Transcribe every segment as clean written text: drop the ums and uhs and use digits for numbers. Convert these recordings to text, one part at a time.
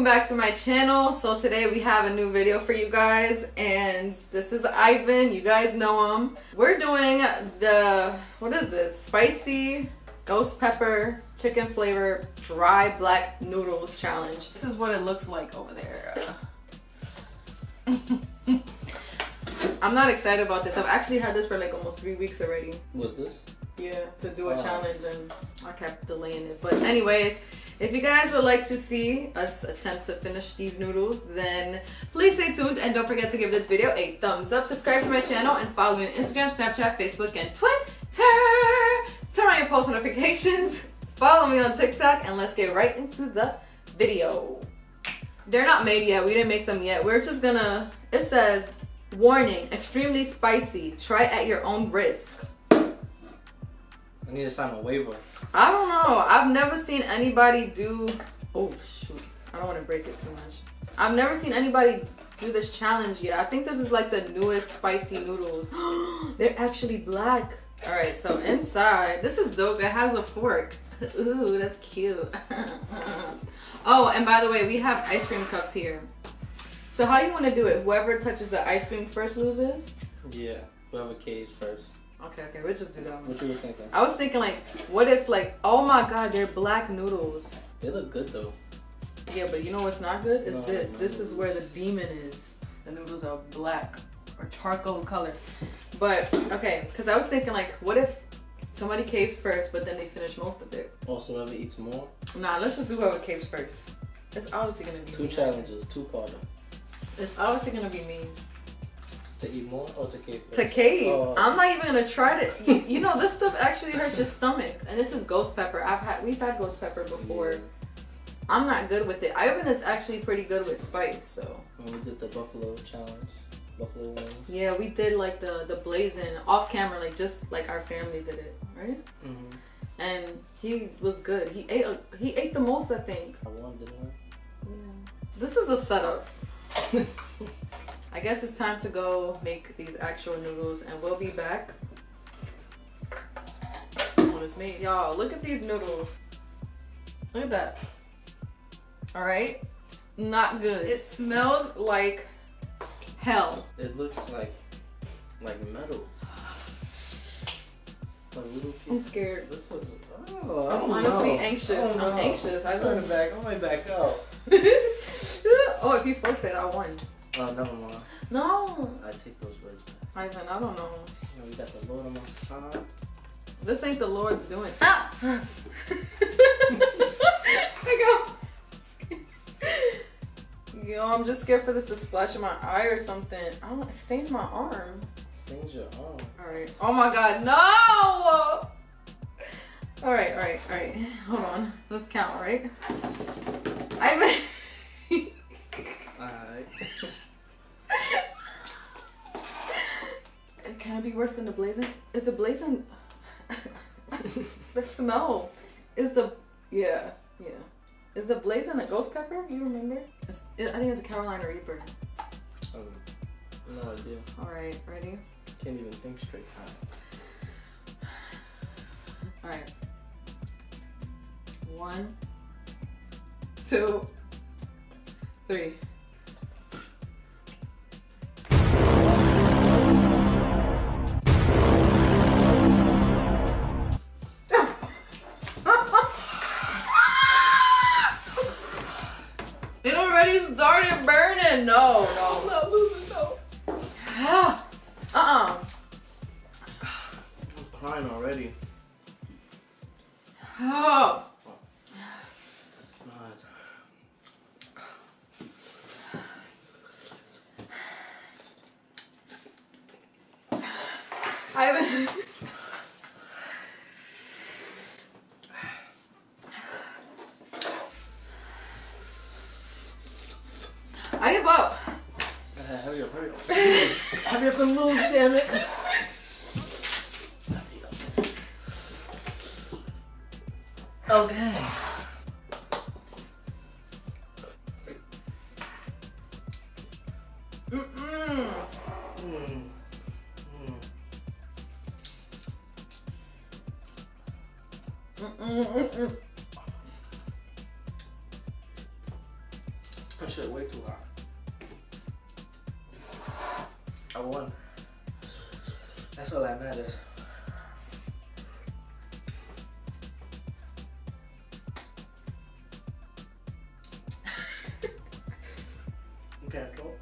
back to my channel. So today we have a new video for you guys, and this is Ivan. You guys know him. We're doing the, what is this? Spicy ghost pepper chicken flavor dry black noodles challenge. This is what it looks like over there. I'm not excited about this. I've actually had this for like almost 3 weeks already. What, this? Yeah, to do a challenge, and I kept delaying it. But anyways, if you guys would like to see us attempt to finish these noodles, then please stay tuned and don't forget to give this video a thumbs up, subscribe to my channel, and follow me on Instagram, Snapchat, Facebook, and Twitter. Turn on your post notifications, follow me on TikTok, and let's get right into the video. They're not made yet. We didn't make them yet. We're just gonna, it says, warning, extremely spicy. Try at your own risk. I need to sign a waiver. I don't know. I've never seen anybody do... Oh, shoot. I don't want to break it too much. I've never seen anybody do this challenge yet. I think this is like the newest spicy noodles. They're actually black. Alright, so inside... This is dope. It has a fork. Ooh, that's cute. Oh, and by the way, we have ice cream cups here. So how you want to do it? Whoever touches the ice cream first loses? Yeah, whoever caves first. Okay, we'll just do that one. What you were thinking? I was thinking like, what if like, oh my god, they're black noodles. They look good though. Yeah, but you know what's not good? Is this. No. This is where the demon is. The noodles are black or charcoal color. But, okay, because I was thinking like, what if somebody caves first, but then they finish most of it? Oh, so whoever eats more? Nah, let's just do whoever caves first. It's obviously going to be Two me. challenges, two-parter. It's obviously going to be me. To eat more or to cave first? To cave. Oh. I'm not even gonna try to. You know, this stuff actually hurts your stomachs, and this is ghost pepper. We've had ghost pepper before. Yeah. I'm not good with it. Ivan is actually pretty good with spice, so. When we did the buffalo challenge, buffalo wings. Yeah, we did like the blazing off camera, like just like our family did it, right? Mhm. And he was good. He ate the most, I think. I won, didn't I? Yeah. This is a setup. I guess it's time to go make these actual noodles, and we'll be back when it's made. Y'all, look at these noodles. Look at that. All right, not good. It smells like hell. It looks like metal. Like little piece. I'm scared. This is. I'm honestly anxious. I'm anxious. I turn it back. I might back out. Oh, if you forfeit, I won. Oh, never mind. No. I take those words back. Ivan, I don't know. You know, we got the Lord on my side. This ain't the Lord's doing. Ah! I go. Yo, I'm just scared for this to splash in my eye or something. I don't. It stained my arm. Stains your arm. All right. Oh my God, no! All right. Hold on. Let's count. Right. Ivan. Alright. Can it be worse than the blazing? Is the blazing? The smell is the yeah. Is the blazing a ghost pepper? You remember? I think it's a Carolina Reaper. No idea. All right, ready? Can't even think straight. All right. 1, 2, 3. It already started burning. No. I'm not losing, no. I'm crying already. Oh. I give up. Hurry up. Hurry up and lose, damn it. Okay. That shit way too hot. I won. That's all that matters. You can't talk.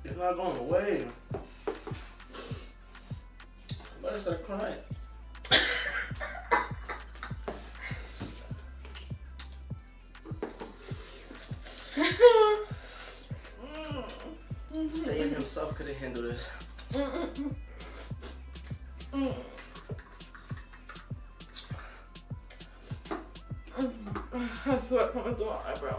It's not going away. Somebody start crying. Satan himself couldn't handle this. I sweat coming through my eyebrow.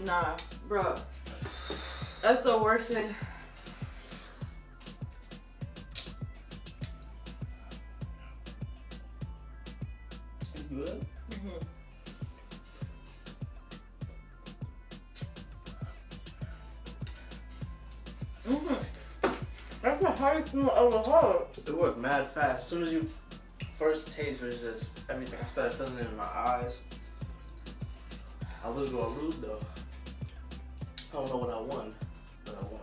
Nah, bro. That's the worst thing. Good? That's the hardest thing I ever had. It worked mad fast. As soon as you first taste it, it's just everything. I started feeling it in my eyes. I was gonna lose though. I don't know what I won, but I won.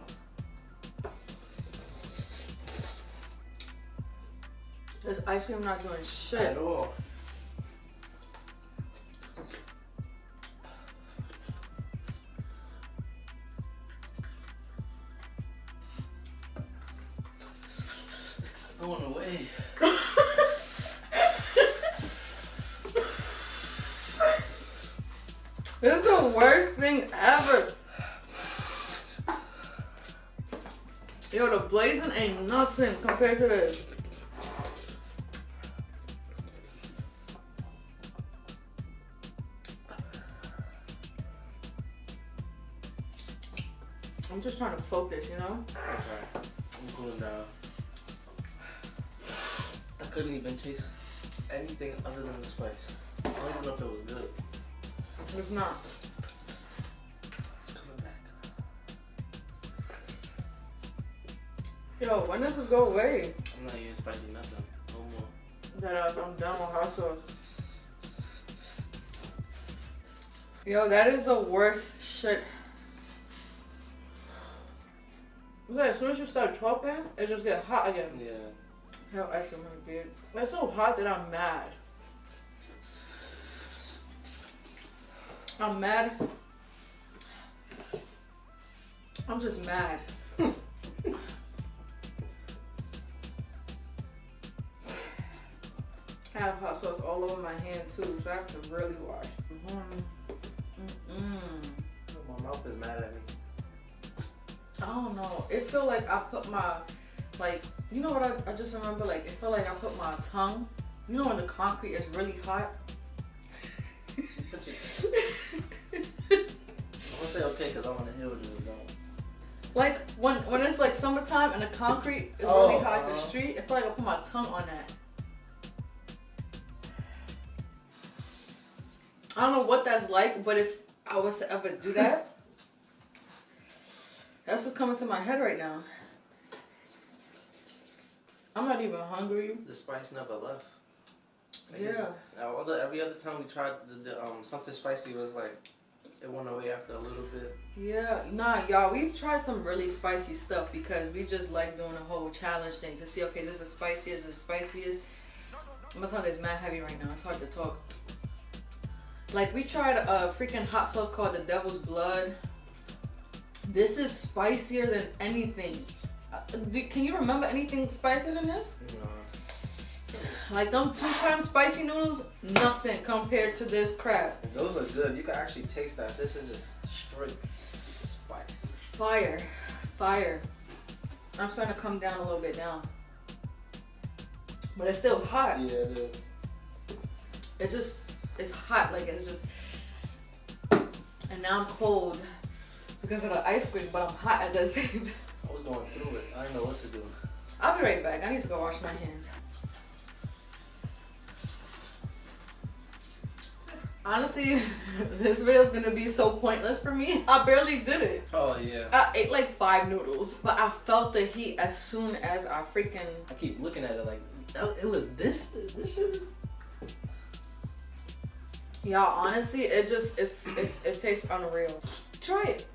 This ice cream not doing shit At all. Going away. This is the worst thing ever. Yo, the blazing ain't nothing compared to this. I'm just trying to focus, you know? Okay. I'm cooling down. I couldn't even taste anything other than the spice. I don't even know if it was good. It's not. It's coming back. Yo, when does this go away? I'm not eating spicy nothing. No more. I'm done with hot sauce. Yo, that is the worst shit. As soon as you start talking, it just get hot again. Yeah. Yo, ice cream is weird. It's so hot that I'm mad. I'm mad. I'm just mad. I have hot sauce all over my hand too, so I have to really wash. My mouth is mad at me. I don't know. It feel like I put my, like, you know what I just remember? Like, it felt like I put my tongue, you know when the concrete is really hot? I'm gonna say okay because I want to hear where this is going. Like, when it's like summertime and the concrete is really hot in the street, it feel like I put my tongue on that. I don't know what that's like, but if I was to ever do that, that's what's coming to my head right now. I'm not even hungry. The spice never left. Like Yeah. Every other time we tried something spicy was like it went away after a little bit. Yeah, nah, y'all, we've tried some really spicy stuff because we just like doing a whole challenge thing to see, okay, this is spiciest, this is spiciest. My tongue is mad heavy right now. It's hard to talk. Like, we tried a freaking hot sauce called the Devil's Blood. This is spicier than anything. Can you remember anything spicier than this? No. Like them 2-time spicy noodles, nothing compared to this crap. Those are good. You can actually taste that. This is just straight spice. Fire, fire. I'm starting to come down a little bit now, but it's still hot. Yeah, it is. It's hot. Like, it's just, and now I'm cold because of the ice cream, but I'm hot at the same time. I was going through it. I didn't know what to do. I'll be right back. I need to go wash my hands. Honestly, this video is gonna be so pointless for me. I barely did it. Oh yeah. I ate like 5 noodles, but I felt the heat as soon as I freaking. I keep looking at it like it was this. This shit is. Y'all, honestly, it tastes unreal. Try it.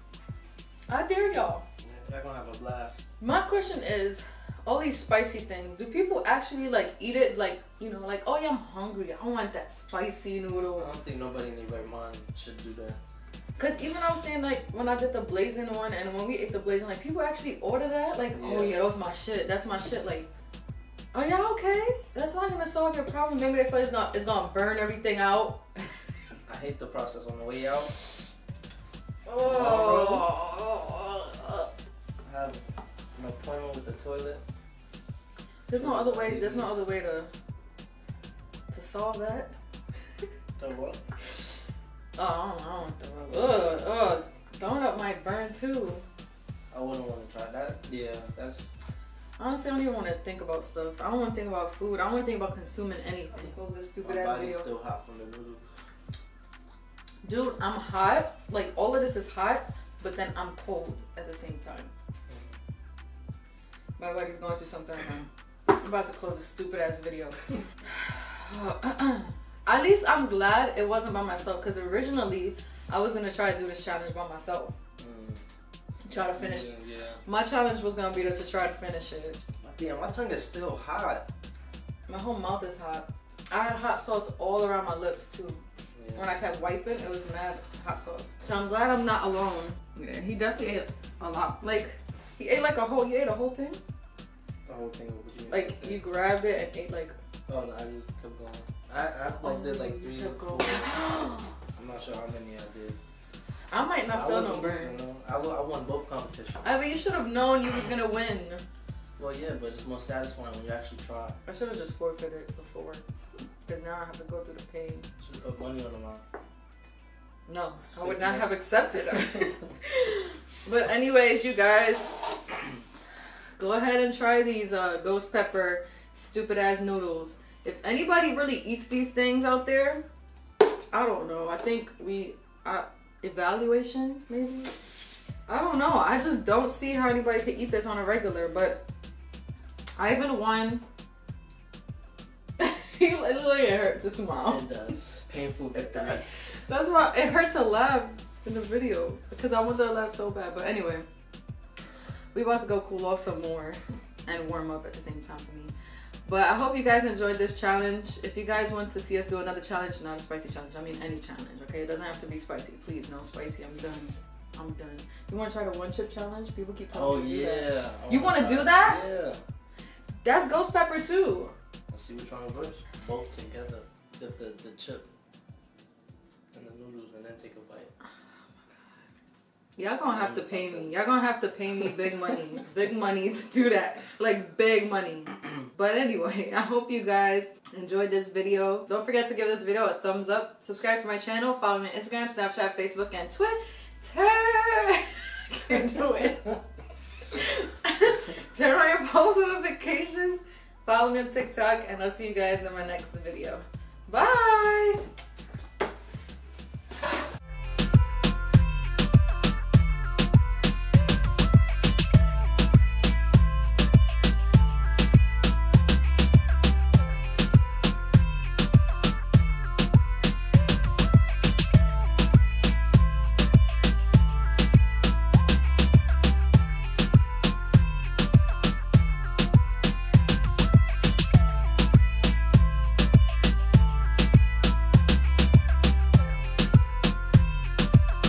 I dare y'all. Yeah, y'all gonna have a blast. My question is, all these spicy things, do people actually like eat it like, you know, like, oh yeah, I'm hungry, I want that spicy noodle? I don't think nobody in their right mind should do that. Cause even I was saying, like, when I did the blazing one and when we ate the blazing, like, people actually order that, like, yeah. Oh yeah, that's my shit, that's my shit. Like, are y'all okay? That's not gonna solve your problem. Maybe they feel it's gonna burn everything out. I hate the process on the way out. Oh. I have an appointment with the toilet. There's no other way. There's no other way to solve that. The what? Oh, I don't know. Ugh. Donut might burn too. I wouldn't want to try that. Yeah, that's. Honestly, I don't even want to think about stuff. I don't want to think about food. I don't want to think about consuming anything. Close this stupid ass video. My body's still hot from the noodles. Dude, I'm hot. Like, all of this is hot, but then I'm cold at the same time. My body's going through something right now. I'm about to close this stupid ass video. At least I'm glad it wasn't by myself, because originally I was going to try to do this challenge by myself. Try to finish. Yeah. My challenge was going to be to try to finish it. Damn, my tongue is still hot. My whole mouth is hot. I had hot sauce all around my lips too. Yeah. When I kept wiping, it was mad hot sauce. So I'm glad I'm not alone. Yeah, he definitely ate a lot. Like, he ate like you ate a whole thing? The whole thing? What do you mean? Like, you grabbed it and ate like... Oh no, I just kept going. I did like 3 or 4. I'm not sure how many I did. I might not feel no burn. I won both competitions. I mean, you should have known you was gonna win. Well, yeah, but it's more satisfying when you actually try. I should have just forfeited before, because now I have to go through the pain. Should have put money on the line. No, I would not have accepted. But anyways, you guys, go ahead and try these ghost pepper stupid ass noodles. If anybody really eats these things out there, I don't know. I think evaluation maybe. I don't know. I just don't see how anybody could eat this on a regular. But I even won. It hurts to smile. It does. Painful victory. That's why it hurts to laugh in the video, because I want to laugh so bad. But anyway, we about to go cool off some more and warm up at the same time for me. But I hope you guys enjoyed this challenge. If you guys want to see us do another challenge, not a spicy challenge, I mean any challenge, okay? It doesn't have to be spicy. Please, no spicy. I'm done. I'm done. You want to try the 1 chip challenge? People keep telling me to do that. You want to do that? Yeah. That's ghost pepper too. Let's see which one works. Both together. Dip the chip and the noodles and then take a bite. Y'all gonna have to pay me. Y'all gonna have to pay me big money. Big money to do that. Like, big money. But anyway, I hope you guys enjoyed this video. Don't forget to give this video a thumbs up. Subscribe to my channel. Follow me on Instagram, Snapchat, Facebook, and Twitter. Can't do it. Turn on your post notifications. Follow me on TikTok. And I'll see you guys in my next video. Bye.